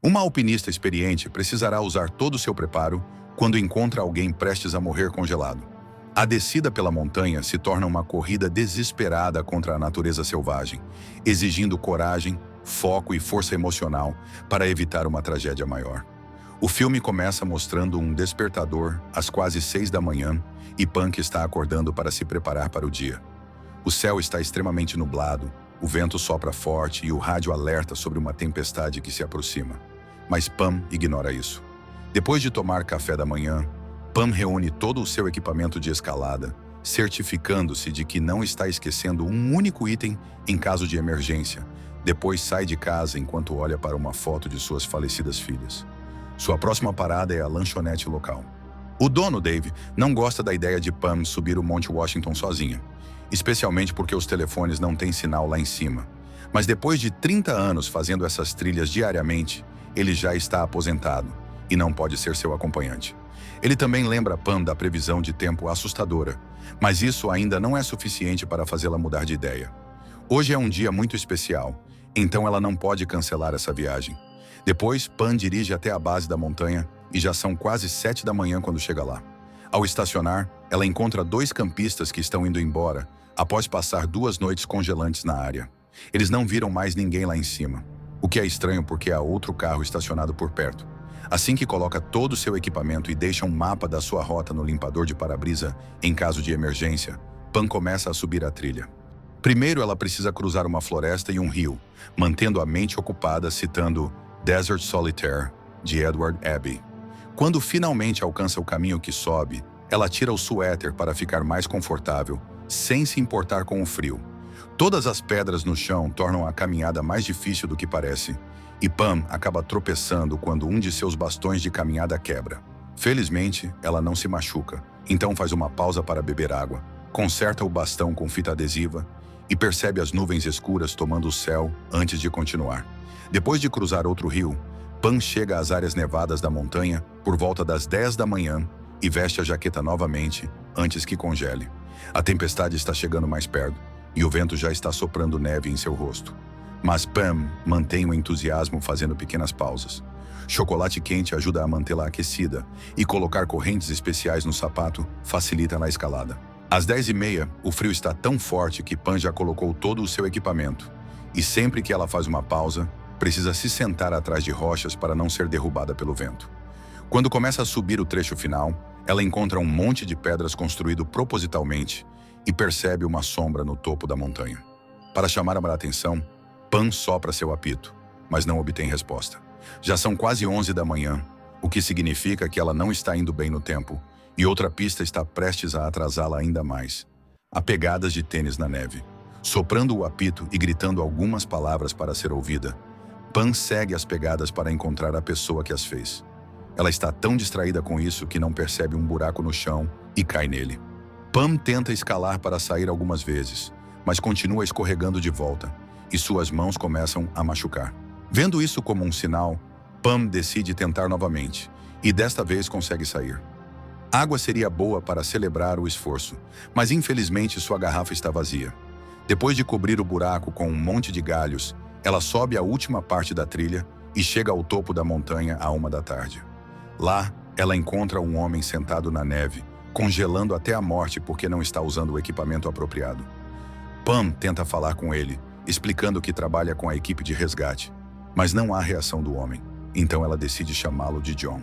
Uma alpinista experiente precisará usar todo o seu preparo quando encontra alguém prestes a morrer congelado. A descida pela montanha se torna uma corrida desesperada contra a natureza selvagem, exigindo coragem, foco e força emocional para evitar uma tragédia maior. O filme começa mostrando um despertador às quase 6 da manhã e Punk está acordando para se preparar para o dia. O céu está extremamente nublado, o vento sopra forte e o rádio alerta sobre uma tempestade que se aproxima. Mas Pam ignora isso. Depois de tomar café da manhã, Pam reúne todo o seu equipamento de escalada, certificando-se de que não está esquecendo um único item em caso de emergência. Depois sai de casa enquanto olha para uma foto de suas falecidas filhas. Sua próxima parada é a lanchonete local. O dono, Dave, não gosta da ideia de Pam subir o Monte Washington sozinha, especialmente porque os telefones não têm sinal lá em cima. Mas depois de 30 anos fazendo essas trilhas diariamente, ele já está aposentado e não pode ser seu acompanhante. Ele também lembra Pam da previsão de tempo assustadora, mas isso ainda não é suficiente para fazê-la mudar de ideia. Hoje é um dia muito especial, então ela não pode cancelar essa viagem. Depois, Pam dirige até a base da montanha e já são quase 7 da manhã quando chega lá. Ao estacionar, ela encontra 2 campistas que estão indo embora, após passar 2 noites congelantes na área. Eles não viram mais ninguém lá em cima, o que é estranho porque há outro carro estacionado por perto. Assim que coloca todo o seu equipamento e deixa um mapa da sua rota no limpador de para-brisa em caso de emergência, Pam começa a subir a trilha. Primeiro ela precisa cruzar uma floresta e um rio, mantendo a mente ocupada citando Desert Solitaire, de Edward Abbey. Quando finalmente alcança o caminho que sobe, ela tira o suéter para ficar mais confortável, sem se importar com o frio. Todas as pedras no chão tornam a caminhada mais difícil do que parece, e Pam acaba tropeçando quando um de seus bastões de caminhada quebra. Felizmente, ela não se machuca, então faz uma pausa para beber água, conserta o bastão com fita adesiva e percebe as nuvens escuras tomando o céu antes de continuar. Depois de cruzar outro rio, Pam chega às áreas nevadas da montanha por volta das 10 da manhã e veste a jaqueta novamente antes que congele. A tempestade está chegando mais perto e o vento já está soprando neve em seu rosto. Mas Pam mantém o entusiasmo fazendo pequenas pausas. Chocolate quente ajuda a mantê-la aquecida e colocar correntes especiais no sapato facilita na escalada. Às 10h30, o frio está tão forte que Pam já colocou todo o seu equipamento. E sempre que ela faz uma pausa, precisa se sentar atrás de rochas para não ser derrubada pelo vento. Quando começa a subir o trecho final, ela encontra um monte de pedras construído propositalmente e percebe uma sombra no topo da montanha. Para chamar a atenção, Pam sopra seu apito, mas não obtém resposta. Já são quase 11 da manhã, o que significa que ela não está indo bem no tempo, e outra pista está prestes a atrasá-la ainda mais. Há pegadas de tênis na neve. Soprando o apito e gritando algumas palavras para ser ouvida, Pam segue as pegadas para encontrar a pessoa que as fez. Ela está tão distraída com isso que não percebe um buraco no chão e cai nele. Pam tenta escalar para sair algumas vezes, mas continua escorregando de volta, e suas mãos começam a machucar. Vendo isso como um sinal, Pam decide tentar novamente, e desta vez consegue sair. Água seria boa para celebrar o esforço, mas infelizmente sua garrafa está vazia. Depois de cobrir o buraco com um monte de galhos, ela sobe a última parte da trilha e chega ao topo da montanha à 1 da tarde. Lá, ela encontra um homem sentado na neve, congelando até a morte porque não está usando o equipamento apropriado. Pam tenta falar com ele, explicando que trabalha com a equipe de resgate, mas não há reação do homem, então ela decide chamá-lo de John.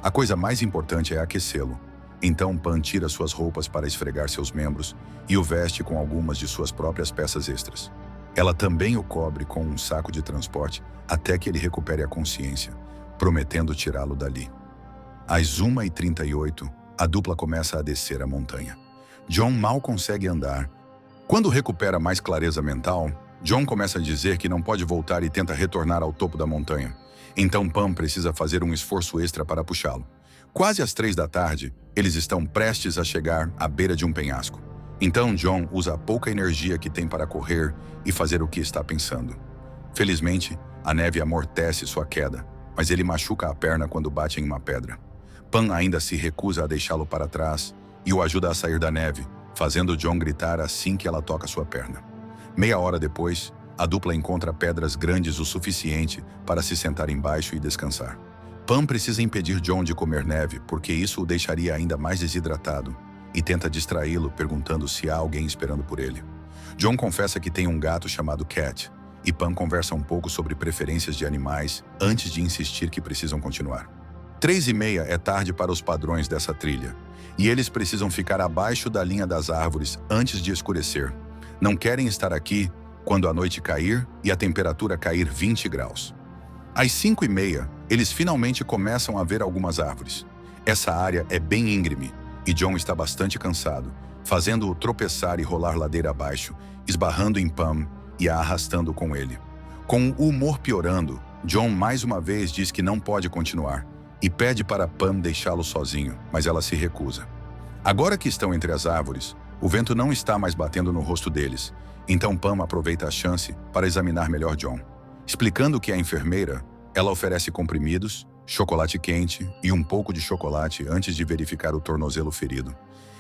A coisa mais importante é aquecê-lo. Então Pam tira suas roupas para esfregar seus membros e o veste com algumas de suas próprias peças extras. Ela também o cobre com um saco de transporte até que ele recupere a consciência, prometendo tirá-lo dali. Às 1h38, a dupla começa a descer a montanha. John mal consegue andar. Quando recupera mais clareza mental, John começa a dizer que não pode voltar e tenta retornar ao topo da montanha. Então Pam precisa fazer um esforço extra para puxá-lo. Quase às 3 da tarde, eles estão prestes a chegar à beira de um penhasco. Então John usa a pouca energia que tem para correr e fazer o que está pensando. Felizmente, a neve amortece sua queda, mas ele machuca a perna quando bate em uma pedra. Pam ainda se recusa a deixá-lo para trás e o ajuda a sair da neve, fazendo John gritar assim que ela toca sua perna. Meia hora depois, a dupla encontra pedras grandes o suficiente para se sentar embaixo e descansar. Pam precisa impedir John de comer neve, porque isso o deixaria ainda mais desidratado, e tenta distraí-lo perguntando se há alguém esperando por ele. John confessa que tem um gato chamado Cat, e Pam conversa um pouco sobre preferências de animais antes de insistir que precisam continuar. 3:30 é tarde para os padrões dessa trilha, e eles precisam ficar abaixo da linha das árvores antes de escurecer. Não querem estar aqui quando a noite cair e a temperatura cair 20 graus. Às 5:30, eles finalmente começam a ver algumas árvores. Essa área é bem íngreme, e John está bastante cansado, fazendo-o tropeçar e rolar ladeira abaixo, esbarrando em Pam e a arrastando com ele. Com o humor piorando, John mais uma vez diz que não pode continuar, e pede para Pam deixá-lo sozinho, mas ela se recusa. Agora que estão entre as árvores, o vento não está mais batendo no rosto deles, então Pam aproveita a chance para examinar melhor John. Explicando que é enfermeira, ela oferece comprimidos, chocolate quente e um pouco de chocolate antes de verificar o tornozelo ferido.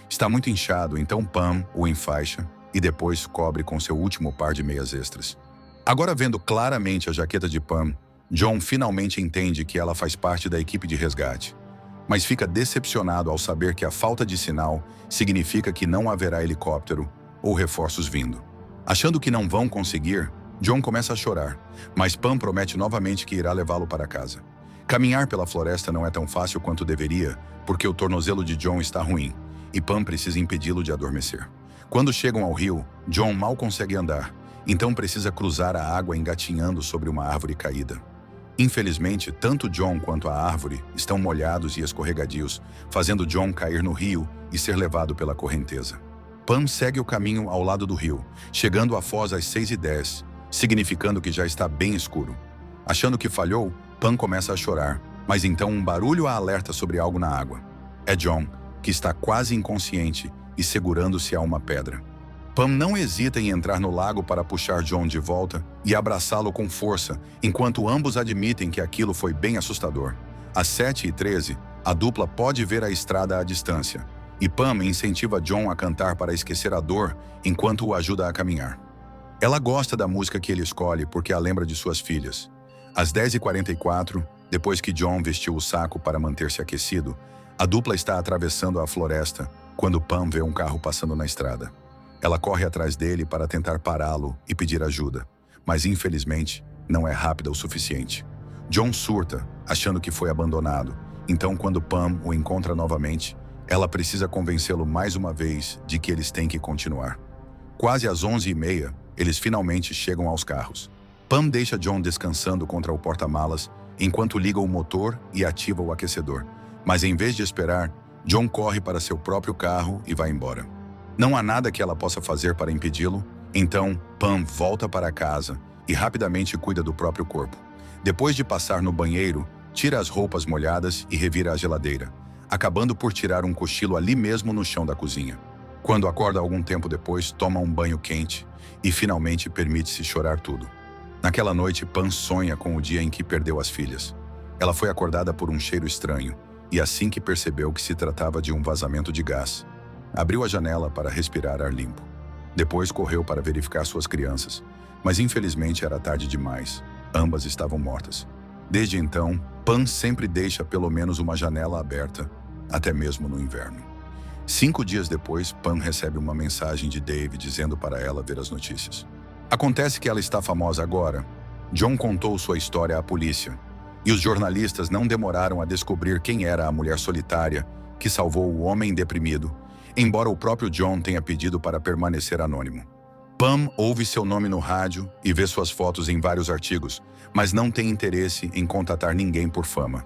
Está muito inchado, então Pam o enfaixa e depois cobre com seu último par de meias extras. Agora vendo claramente a jaqueta de Pam, John finalmente entende que ela faz parte da equipe de resgate, mas fica decepcionado ao saber que a falta de sinal significa que não haverá helicóptero ou reforços vindo. Achando que não vão conseguir, John começa a chorar, mas Pam promete novamente que irá levá-lo para casa. Caminhar pela floresta não é tão fácil quanto deveria, porque o tornozelo de John está ruim, e Pam precisa impedi-lo de adormecer. Quando chegam ao rio, John mal consegue andar, então precisa cruzar a água engatinhando sobre uma árvore caída. Infelizmente, tanto John quanto a árvore estão molhados e escorregadios, fazendo John cair no rio e ser levado pela correnteza. Pam segue o caminho ao lado do rio, chegando à foz às 6:10, significando que já está bem escuro. Achando que falhou, Pam começa a chorar, mas então um barulho a alerta sobre algo na água. É John, que está quase inconsciente e segurando-se a uma pedra. Pam não hesita em entrar no lago para puxar John de volta e abraçá-lo com força, enquanto ambos admitem que aquilo foi bem assustador. Às 7:13, a dupla pode ver a estrada à distância, e Pam incentiva John a cantar para esquecer a dor enquanto o ajuda a caminhar. Ela gosta da música que ele escolhe porque a lembra de suas filhas. Às 10:44, depois que John vestiu o saco para manter-se aquecido, a dupla está atravessando a floresta quando Pam vê um carro passando na estrada. Ela corre atrás dele para tentar pará-lo e pedir ajuda, mas infelizmente não é rápida o suficiente. John surta, achando que foi abandonado, então quando Pam o encontra novamente, ela precisa convencê-lo mais uma vez de que eles têm que continuar. Quase às 11:30, eles finalmente chegam aos carros. Pam deixa John descansando contra o porta-malas, enquanto liga o motor e ativa o aquecedor. Mas em vez de esperar, John corre para seu próprio carro e vai embora. Não há nada que ela possa fazer para impedi-lo, então Pam volta para casa e rapidamente cuida do próprio corpo. Depois de passar no banheiro, tira as roupas molhadas e revira a geladeira, acabando por tirar um cochilo ali mesmo no chão da cozinha. Quando acorda algum tempo depois, toma um banho quente e finalmente permite-se chorar tudo. Naquela noite, Pam sonha com o dia em que perdeu as filhas. Ela foi acordada por um cheiro estranho e assim que percebeu que se tratava de um vazamento de gás, abriu a janela para respirar ar limpo. Depois correu para verificar suas crianças, mas infelizmente era tarde demais. Ambas estavam mortas. Desde então, Pam sempre deixa pelo menos uma janela aberta, até mesmo no inverno. 5 dias depois, Pam recebe uma mensagem de Dave dizendo para ela ver as notícias. Acontece que ela está famosa agora. John contou sua história à polícia, e os jornalistas não demoraram a descobrir quem era a mulher solitária que salvou o homem deprimido, embora o próprio John tenha pedido para permanecer anônimo. Pam ouve seu nome no rádio e vê suas fotos em vários artigos, mas não tem interesse em contatar ninguém por fama.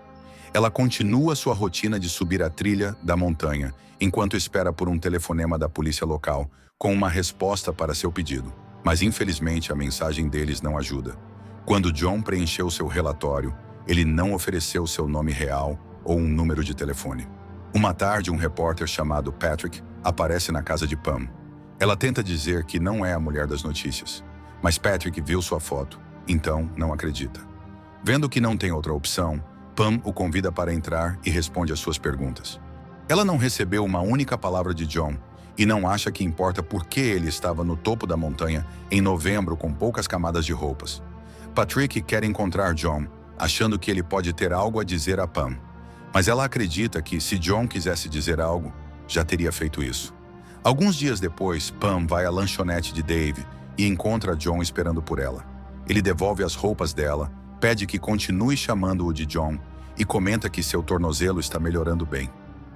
Ela continua sua rotina de subir a trilha da montanha, enquanto espera por um telefonema da polícia local, com uma resposta para seu pedido. Mas infelizmente a mensagem deles não ajuda. Quando John preencheu seu relatório, ele não ofereceu seu nome real ou um número de telefone. Uma tarde, um repórter chamado Patrick aparece na casa de Pam. Ela tenta dizer que não é a mulher das notícias, mas Patrick viu sua foto, então não acredita. Vendo que não tem outra opção, Pam o convida para entrar e responde às suas perguntas. Ela não recebeu uma única palavra de John, e não acha que importa por que ele estava no topo da montanha em novembro com poucas camadas de roupas. Patrick quer encontrar John, achando que ele pode ter algo a dizer a Pam. Mas ela acredita que, se John quisesse dizer algo, já teria feito isso. Alguns dias depois, Pam vai à lanchonete de Dave e encontra John esperando por ela. Ele devolve as roupas dela, pede que continue chamando-o de John e comenta que seu tornozelo está melhorando bem.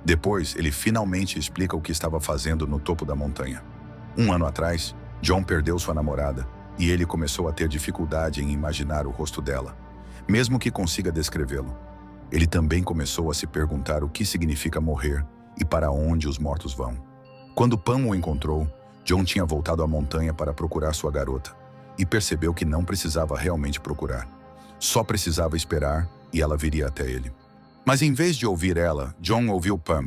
Depois, ele finalmente explica o que estava fazendo no topo da montanha. 1 ano atrás, John perdeu sua namorada e ele começou a ter dificuldade em imaginar o rosto dela, mesmo que consiga descrevê-lo. Ele também começou a se perguntar o que significa morrer e para onde os mortos vão. Quando Pam o encontrou, John tinha voltado à montanha para procurar sua garota e percebeu que não precisava realmente procurar. Só precisava esperar e ela viria até ele. Mas em vez de ouvir ela, John ouviu Pam,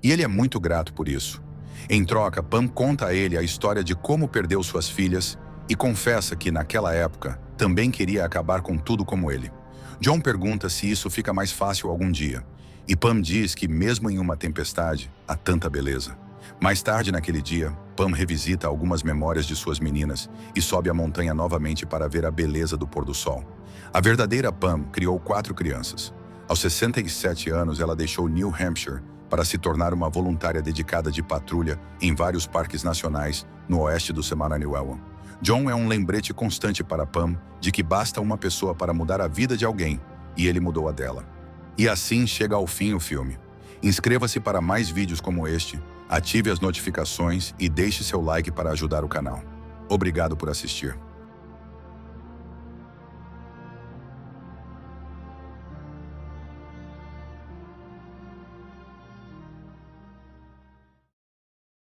e ele é muito grato por isso. Em troca, Pam conta a ele a história de como perdeu suas filhas e confessa que, naquela época, também queria acabar com tudo como ele. John pergunta se isso fica mais fácil algum dia, e Pam diz que, mesmo em uma tempestade, há tanta beleza. Mais tarde naquele dia, Pam revisita algumas memórias de suas meninas e sobe a montanha novamente para ver a beleza do pôr do sol. A verdadeira Pam criou 4 crianças. Aos 67 anos, ela deixou New Hampshire para se tornar uma voluntária dedicada de patrulha em vários parques nacionais no oeste do Semana-Newell. John é um lembrete constante para Pam de que basta uma pessoa para mudar a vida de alguém, e ele mudou a dela. E assim chega ao fim o filme. Inscreva-se para mais vídeos como este, ative as notificações e deixe seu like para ajudar o canal. Obrigado por assistir.